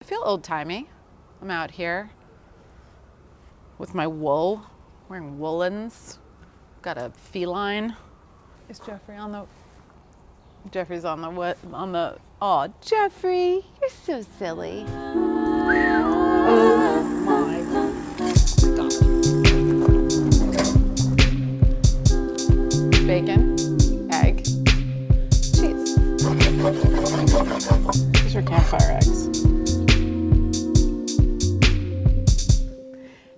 I feel old-timey. I'm out here with my wool, wearing woolens. Got a feline. Is Jeffrey on the... Jeffrey's on the what? On the... Oh, Jeffrey, you're so silly. Oh my God. Bacon, egg, cheese. These are campfire eggs.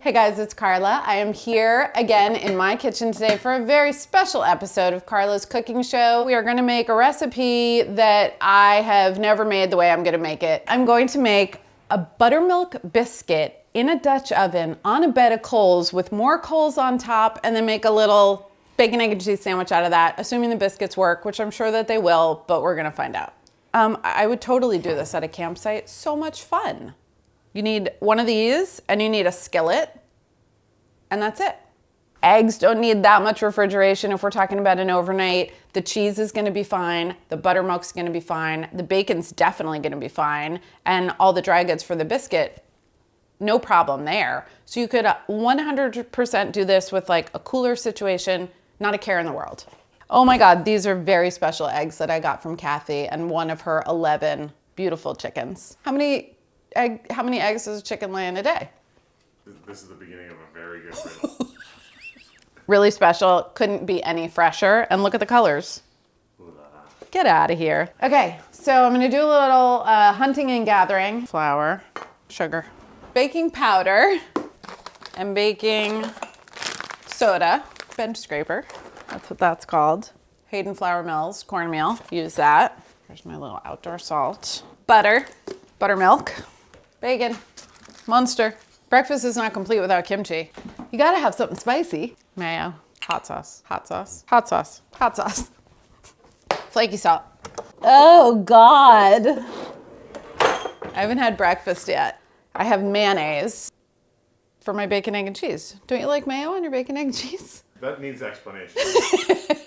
Hey guys, it's Carla. I am here again in my kitchen today for a very special episode of Carla's cooking show. We are going to make a recipe that I have never made the way I'm going to make it. I'm going to make a buttermilk biscuit in a Dutch oven on a bed of coals with more coals on top, and then make a little bacon, egg, and cheese sandwich out of that, assuming the biscuits work, which I'm sure that they will, but we're going to find out. I would totally do this at a campsite. So much fun. You need one of these, and you need a skillet, and that's it. Eggs don't need that much refrigeration if we're talking about an overnight. The cheese is gonna be fine, the buttermilk's gonna be fine, the bacon's definitely gonna be fine, and all the dry goods for the biscuit, no problem there. So you could 100% do this with like a cooler situation, not a care in the world. Oh my God, these are very special eggs that I got from Kathy and one of her 11 beautiful chickens. How many eggs does a chicken lay in a day? This is the beginning of a very good riddle. Really special, couldn't be any fresher. And look at the colors. Get out of here. Okay, so I'm gonna do a little hunting and gathering. Flour, sugar, baking powder, and baking soda. Bench scraper, that's what that's called. Hayden Flour Mills cornmeal, use that. Here's my little outdoor salt. Butter, buttermilk, bacon, Munster. Breakfast is not complete without kimchi. You gotta have something spicy. Mayo, hot sauce, hot sauce, hot sauce, hot sauce. Flaky salt. Oh God. I haven't had breakfast yet. I have mayonnaise for my bacon, egg, and cheese. Don't you like mayo on your bacon, egg, and cheese? That needs explanation.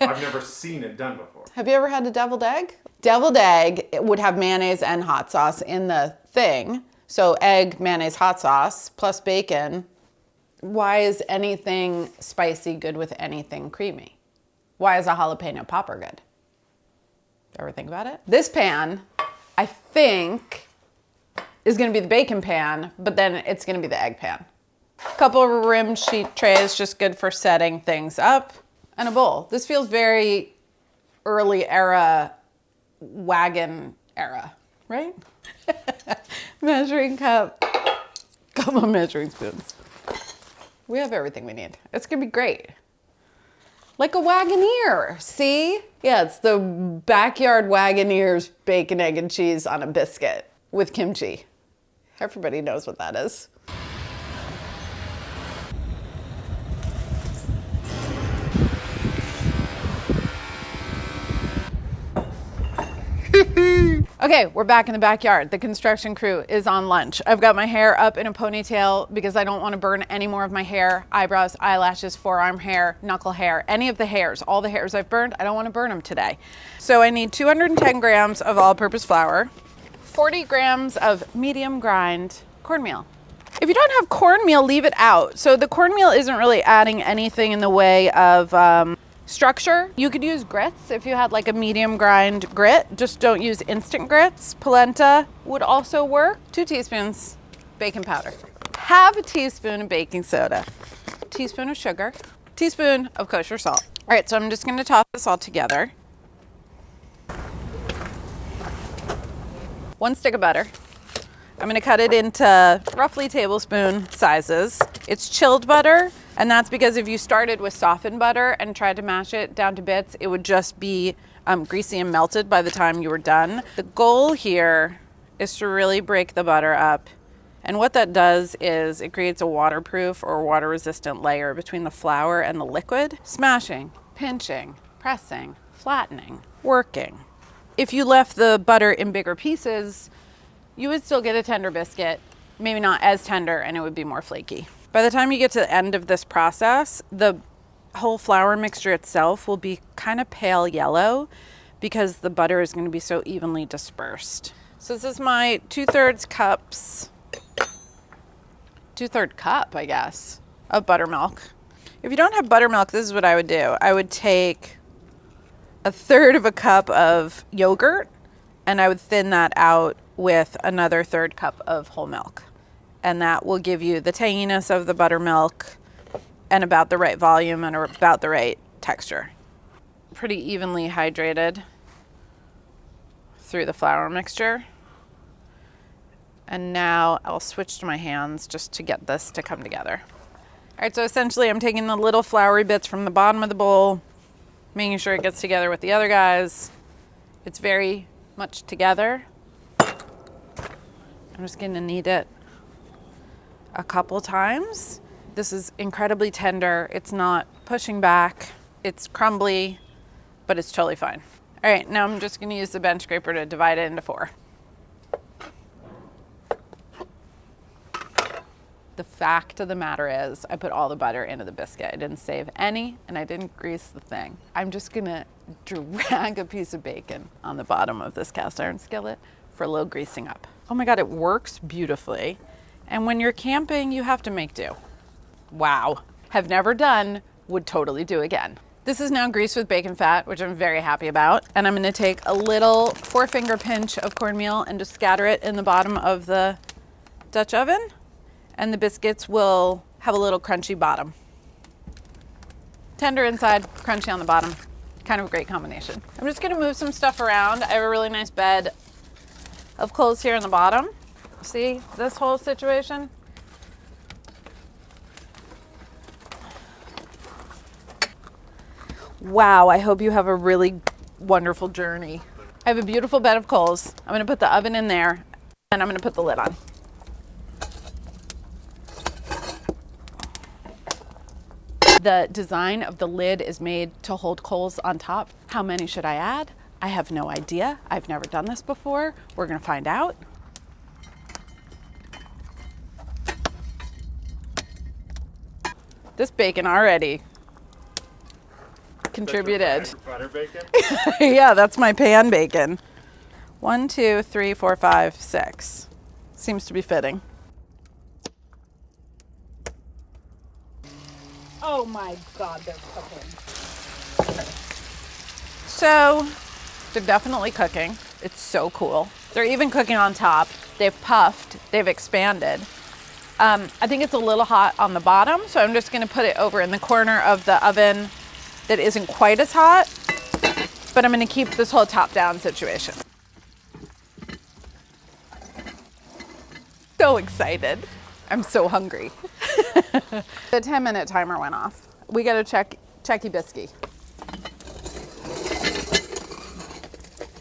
I've never seen it done before. Have you ever had a deviled egg? Deviled egg would have mayonnaise and hot sauce in the thing. So egg, mayonnaise, hot sauce, plus bacon. Why is anything spicy good with anything creamy? Why is a jalapeno popper good? Ever think about it? This pan, I think, is gonna be the bacon pan, but then it's gonna be the egg pan. A couple of rimmed sheet trays, just good for setting things up, and a bowl. This feels very early era, wagon era, right? Measuring cup. Come on, measuring spoons. We have everything we need. It's gonna be great. Like a Wagoneer, see? Yeah, it's the backyard Wagoneer's bacon, egg, and cheese on a biscuit with kimchi. Everybody knows what that is. Okay, we're back in the backyard. The construction crew is on lunch. I've got my hair up in a ponytail because I don't want to burn any more of my hair, eyebrows, eyelashes, forearm hair, knuckle hair, any of the hairs. All the hairs I've burned, I don't want to burn them today. So I need 210 grams of all-purpose flour, 40 grams of medium grind cornmeal. If you don't have cornmeal, leave it out. So the cornmeal isn't really adding anything in the way of structure. You could use grits if you had like a medium grind grit. Just don't use instant grits. Polenta would also work. 2 teaspoons baking powder. Half a teaspoon of baking soda. Teaspoon of sugar. Teaspoon of kosher salt. All right, so I'm just gonna toss this all together. 1 stick of butter. I'm gonna cut it into roughly tablespoon sizes. It's chilled butter, and that's because if you started with softened butter and tried to mash it down to bits, it would just be greasy and melted by the time you were done. The goal here is to really break the butter up. And what that does is it creates a waterproof or water resistant layer between the flour and the liquid. Smashing, pinching, pressing, flattening, working. If you left the butter in bigger pieces, you would still get a tender biscuit, maybe not as tender, and it would be more flaky. By the time you get to the end of this process, the whole flour mixture itself will be kind of pale yellow because the butter is going to be so evenly dispersed. So this is my 2/3 cups, 2/3 cup, I guess, of buttermilk. If you don't have buttermilk, this is what I would do. I would take 1/3 of a cup of yogurt and I would thin that out with another 1/3 cup of whole milk. And that will give you the tanginess of the buttermilk and about the right volume and about the right texture. Pretty evenly hydrated through the flour mixture. And now I'll switch to my hands just to get this to come together. All right, so essentially I'm taking the little floury bits from the bottom of the bowl, making sure it gets together with the other guys. It's very much together. I'm just gonna knead it a couple times. This is incredibly tender. It's not pushing back. It's crumbly, but it's totally fine. All right, now I'm just gonna use the bench scraper to divide it into 4. The fact of the matter is I put all the butter into the biscuit. I didn't save any and I didn't grease the thing. I'm just gonna drag a piece of bacon on the bottom of this cast iron skillet for a little greasing up. Oh my God, it works beautifully. And when you're camping, you have to make do. Wow. Have never done, would totally do again. This is now greased with bacon fat, which I'm very happy about. And I'm gonna take a little 4-finger pinch of cornmeal and just scatter it in the bottom of the Dutch oven. And the biscuits will have a little crunchy bottom. Tender inside, crunchy on the bottom. Kind of a great combination. I'm just gonna move some stuff around. I have a really nice bed of clothes here in the bottom. See this whole situation? Wow, I hope you have a really wonderful journey. I have a beautiful bed of coals. I'm gonna put the oven in there and I'm gonna put the lid on. The design of the lid is made to hold coals on top. How many should I add? I have no idea. I've never done this before. We're gonna find out. This bacon already contributed. Butter bacon? Yeah, that's my pan bacon. 1, 2, 3, 4, 5, 6. Seems to be fitting. Oh my God, they're cooking. So they're definitely cooking. It's so cool. They're even cooking on top. They've puffed, they've expanded. I think it's a little hot on the bottom, so I'm just gonna put it over in the corner of the oven that isn't quite as hot, but I'm gonna keep this whole top-down situation. So excited. I'm so hungry. The 10-minute timer went off. We gotta checky biscuit.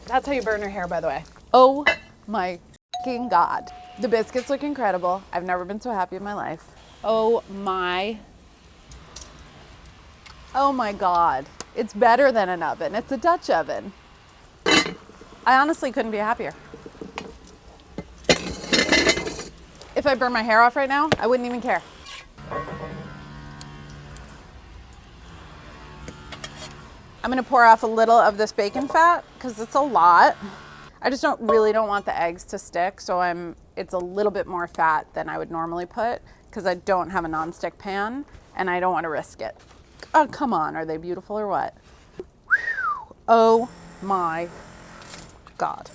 That's how you burn your hair, by the way. Oh my fucking God. The biscuits look incredible. I've never been so happy in my life. Oh my God. It's better than an oven. It's a Dutch oven. I honestly couldn't be happier. If I burn my hair off right now, I wouldn't even care. I'm gonna pour off a little of this bacon fat because it's a lot. I just don't want the eggs to stick, so it's a little bit more fat than I would normally put because I don't have a nonstick pan and I don't want to risk it. Oh, come on, are they beautiful or what? Oh my God.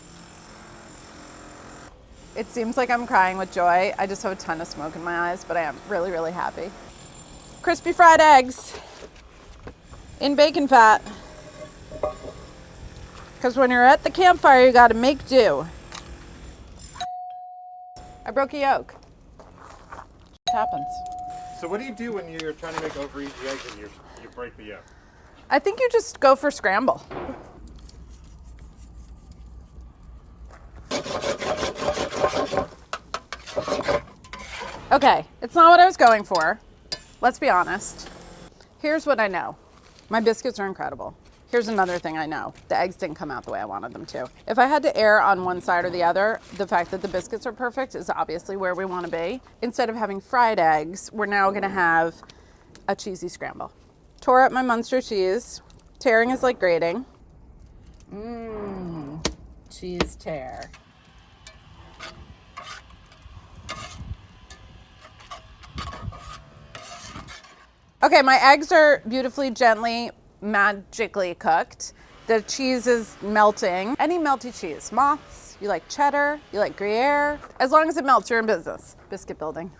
It seems like I'm crying with joy. I just have a ton of smoke in my eyes, but I am really, really happy. Crispy fried eggs in bacon fat. Because when you're at the campfire, you gotta make do. I broke a yolk. It happens. So what do you do when you're trying to make over easy eggs and you break the yolk? I think you just go for scramble. Okay, it's not what I was going for. Let's be honest. Here's what I know. My biscuits are incredible. Here's another thing I know. The eggs didn't come out the way I wanted them to. If I had to err on one side or the other, the fact that the biscuits are perfect is obviously where we want to be. Instead of having fried eggs, we're now gonna have a cheesy scramble. Tore up my Munster cheese. Tearing is like grating. Cheese tear. Okay, my eggs are beautifully, gently, magically cooked. The cheese is melting. Any melty cheese, Mott's, you like cheddar, you like Gruyere. As long as it melts, you're in business. Biscuit building.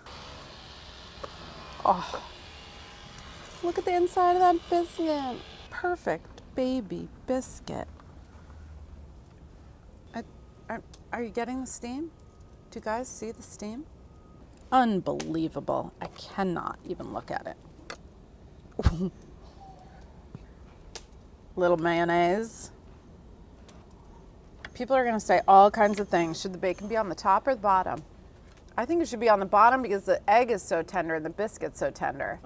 Oh, look at the inside of that biscuit. Perfect baby biscuit. Are you getting the steam? Do you guys see the steam? Unbelievable. I cannot even look at it. Little mayonnaise. People are gonna say all kinds of things. Should the bacon be on the top or the bottom? I think it should be on the bottom because the egg is so tender and the biscuit's so tender.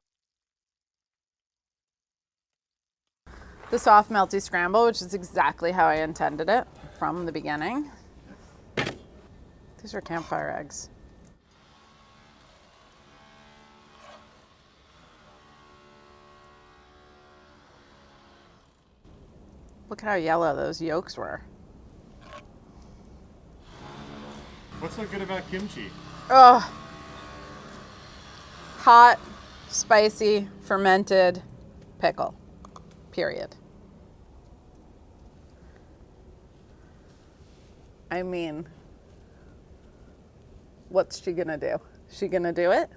The soft melty scramble, which is exactly how I intended it from the beginning. These are campfire eggs. Look at how yellow those yolks were. What's so good about kimchi? Oh, hot, spicy, fermented pickle, period. I mean, what's she gonna do? She gonna do it?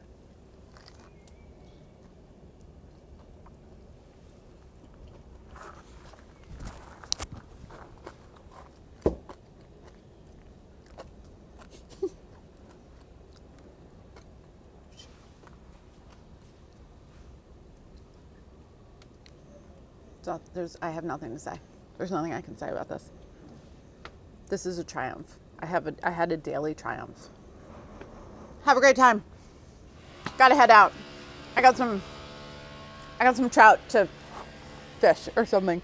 I have nothing to say. There's nothing I can say about this. This is a triumph. I had a daily triumph. Have a great time. Gotta head out. I got some trout to fish or something.